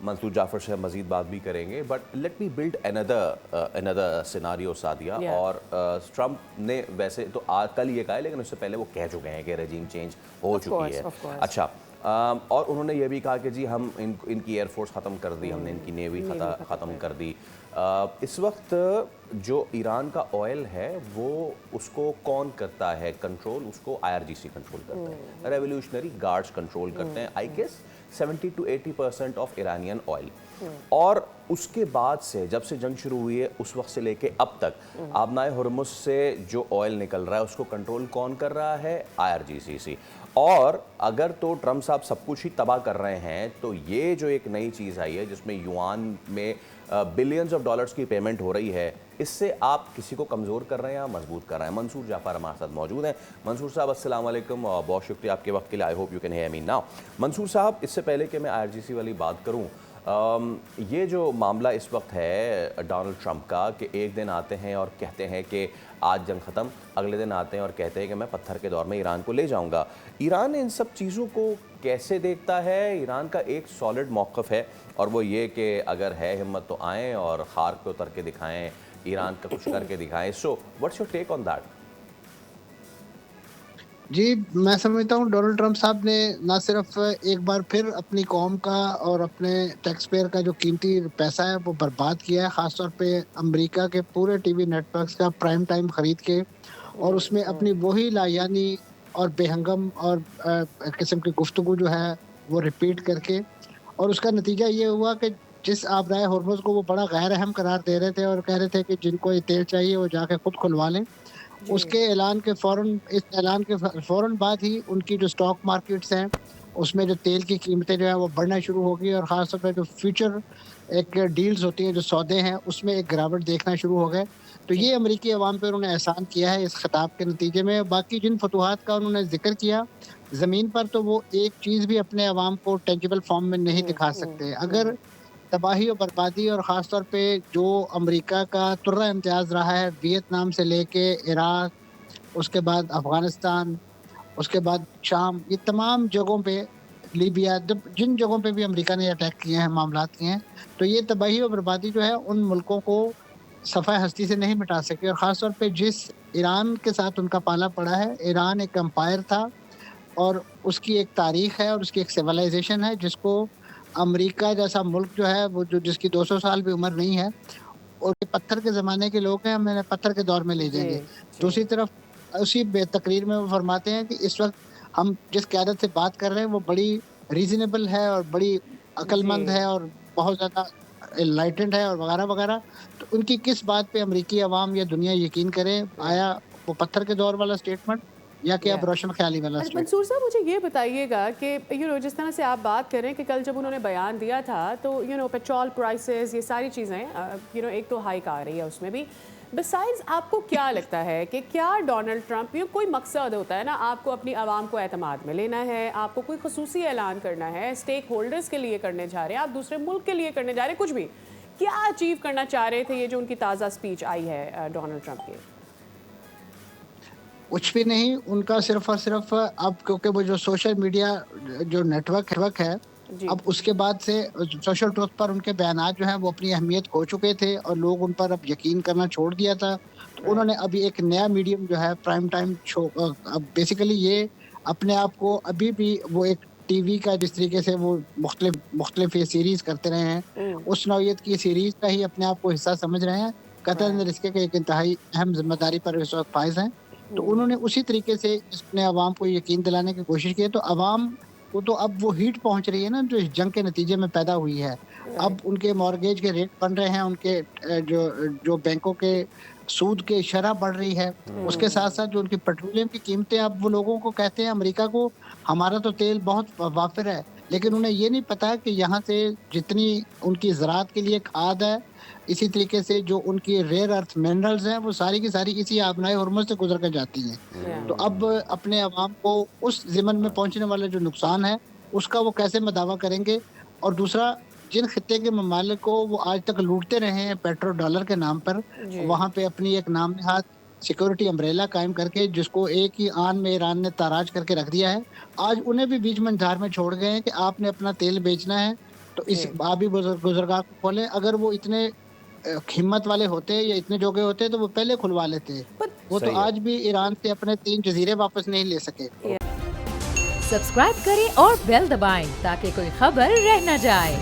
मंसूर जाफ़र से हम मज़ीद बात भी करेंगे, but let me build another scenario Sadia. और ट्रंप ने वैसे तो आज कल ये कहा है, लेकिन उससे पहले वो कह चुके हैं कि रेजिम चेंज हो चुकी है। अच्छा, और उन्होंने ये भी कहा कि जी हम इनकी एयरफोर्स ख़त्म कर दी, हमने इनकी नेवी ख़त्म कर दी। इस वक्त जो ईरान का ऑयल है वो उसको कौन करता है कंट्रोल? उसको IRGC कंट्रोल करता है, रेवोल्यूशनरी गार्ड्स कंट्रोल करते हैं। I guess 70 to 80% of Iranian oil. और उसके बाद से जब से जंग शुरू हुई है उस वक्त से लेके अब तक आबनाए हुर्मुज़ से जो ऑयल निकल रहा है उसको कंट्रोल कौन कर रहा है? IRGC। और अगर तो ट्रंप साहब सब कुछ ही तबाह कर रहे हैं, तो ये जो एक नई चीज़ आई है जिसमें युआन में बिलियंस ऑफ डॉलर्स की पेमेंट हो रही है, इससे आप किसी को कमज़ोर कर रहे हैं या मजबूत कर रहे हैं? मंसूर जाफ़र हमारे साथ मौजूद हैं। मंसूर साहब अस्सलाम वालेकुम, और बहुत शुक्रिया आपके वक्त के लिए। I hope you can hear me now. Mansoor sahab, इससे पहले कि मैं IRGC वाली बात करूँ, ये जो मामला इस वक्त है डोनाल्ड ट्रंप का कि एक दिन आते हैं और कहते हैं कि आज जंग ख़त्म, अगले दिन आते हैं और कहते हैं कि मैं पत्थर के दौर में ईरान को ले जाऊंगा। ईरान इन सब चीज़ों को कैसे देखता है? ईरान का एक सॉलिड मौक़िफ़ है और वो ये कि अगर है हिम्मत तो आएँ और खार पे उतर के दिखाएँ, ईरान का कुछ करके दिखाएँ। So what's your take on that? जी, मैं समझता हूँ डोनाल्ड ट्रंप साहब ने ना सिर्फ एक बार फिर अपनी कौम का और अपने टैक्स पेयर का जो कीमती पैसा है वो बर्बाद किया है, ख़ास तौर पे अमेरिका के पूरे टीवी नेटवर्क्स का प्राइम टाइम खरीद के, और उसमें अपनी वही लायानी और बेहंगम और किस्म की गुफ्तगू जो है वो रिपीट करके, और उसका नतीजा ये हुआ कि जिस आबराए हुर्मुज़ को वो बड़ा गैर अहम करार दे रहे थे और कह रहे थे कि जिनको ये तेल चाहिए वो जाके खुद खुलवा लें, उसके ऐलान के इस ऐलान के फ़ौरन बाद ही उनकी जो स्टॉक मार्केट्स हैं, उसमें जो तेल की कीमतें जो हैं वो बढ़ना शुरू हो गई, और ख़ास तौर पे जो फ्यूचर एक डील्स होती हैं, जो सौदे हैं, उसमें एक गिरावट देखना शुरू हो गए। तो ये अमेरिकी अवाम पे उन्होंने एहसान किया है इस खिताब के नतीजे में। बाकी जिन फतूहात का उन्होंने ज़िक्र किया, ज़मीन पर तो वो एक चीज़ भी अपने अवाम को टेंजिबल फ़ॉर्म में नहीं दिखा सकते। अगर तबाही और बर्बादी, और ख़ास तौर पे जो अमेरिका का तुर्रा इम्तियाज़ रहा है वियतनाम से लेके इराक, उसके बाद अफ़गानिस्तान, उसके बाद शाम, ये तमाम जगहों पे, लीबिया, जब जिन जगहों पे भी अमेरिका ने अटैक किए हैं, मामलात किए हैं, तो ये तबाही और बर्बादी जो है उन मुल्कों को सफ़ाए हस्ती से नहीं मिटा सकी। और ख़ास तौर पे जिस ईरान के साथ उनका पाला पड़ा है, ईरान एक एम्पायर था और उसकी एक तारीख़ है और उसकी एक सिविलाइज़ेशन है जिसको अमेरिका जैसा मुल्क जो है वो जो जिसकी 200 साल भी उम्र नहीं है, और ये पत्थर के ज़माने के लोग हैं, हमें पत्थर के दौर में ले जाएँगे। दूसरी तरफ उसी तकरीर में वो फरमाते हैं कि इस वक़्त हम जिस क़यादत से बात कर रहे हैं वो बड़ी रीज़नेबल है और बड़ी अक्लमंद है और बहुत ज़्यादा एनलाइटेंड है और वग़ैरह-वग़ैरह। तो उनकी किस बात पे अमेरिकी अवाम या दुनिया यकीन करे? आया वो पत्थर के दौर वाला स्टेटमेंट या कि अब रोशन ख़याली वाला अच्छा स्टेटमेंट? मंसूर साहब, मुझे ये बताइएगा कि जिस तरह से आप बात कर रहे हैं कि कल जब उन्होंने बयान दिया था तो पेट्रोल प्राइसेस, ये सारी चीज़ें एक तो हाइक आ रही है उसमें भी। बिसाइड्स आपको क्या लगता है कि क्या डोनाल्ड ट्रंप कोई मकसद होता है ना, आपको अपनी आवाम को एतमाद में लेना है, आपको कोई खसूसी ऐलान करना है, स्टेक होल्डर्स के लिए करने जा रहे हैं, आप दूसरे मुल्क के लिए करने जा रहे हैं, कुछ भी क्या अचीव करना चाह रहे थे ये जो उनकी ताज़ा स्पीच आई है डोनाल्ड ट्रंप की? कुछ भी नहीं, उनका सिर्फ़ और सिर्फ़ अब क्योंकि वो जो सोशल मीडिया जो नेटवर्क है, अब उसके बाद से सोशल ट्रुथ पर उनके बयानात जो हैं वो अपनी अहमियत खो चुके थे और लोग उन पर अब यकीन करना छोड़ दिया था। तो उन्होंने अभी एक नया मीडियम जो है प्राइम टाइम शो, अब बेसिकली ये अपने आप को अभी भी वो एक टीवी का जिस तरीके से वो मुख्तलिफ ये सीरीज़ करते रहे हैं, उस नौइयत की सीरीज़ का ही अपने आप को हिस्सा समझ रहे हैं। कतई रिश्ते के एक इंतहाई अहम ज़िम्मेदारी पर इस वक़्त फ़ाइज़ हैं। तो उन्होंने उसी तरीके से अपने अवाम को यकीन दिलाने की कोशिश की है। तो अवाम को तो अब वो हीट पहुँच रही है ना जो इस जंग के नतीजे में पैदा हुई है। अब उनके मॉर्गेज के रेट बन रहे हैं, उनके जो बैंकों के सूद की शरह बढ़ रही है। उसके साथ-साथ जो उनकी पेट्रोलियम की कीमतें, अब वो लोगों को कहते हैं अमेरिका को हमारा तो तेल बहुत वाफ़िर है, लेकिन उन्हें ये नहीं पता कि यहाँ से जितनी उनकी ज़राअत के लिए खाद है, इसी तरीके से जो उनकी रेयर अर्थ मिनरल्स हैं, वो सारी की सारी इसी आबनाए हुर्मुज़ से गुज़र कर जाती हैं। तो अब अपने अवाम को उस ज़िमन में पहुँचने वाला जो नुकसान है, उसका वो कैसे मदावा करेंगे? और दूसरा, जिन खित्ते के ममालिक को वो आज तक लूटते रहे हैं पेट्रो डॉलर के नाम पर, वहाँ पे अपनी एक नाम नहाद सिक्योरिटी अम्ब्रेला कायम करके जिसको एक ही आन में ईरान ने ताराज करके रख दिया है। आज उन्हें भी बीच मंझार में छोड़ गए हैं कि आपने अपना तेल बेचना है, तो इस आप भी गुजरगाह को खोलें। अगर वो इतने हिम्मत वाले होते या इतने जोगे होते तो वो पहले खुलवा लेते। वो तो सही है। आज भी ईरान से अपने 3 जजीरे वापस नहीं ले सके। सब्सक्राइब करें और बेल दबाएं ताकि कोई खबर रह न जाए।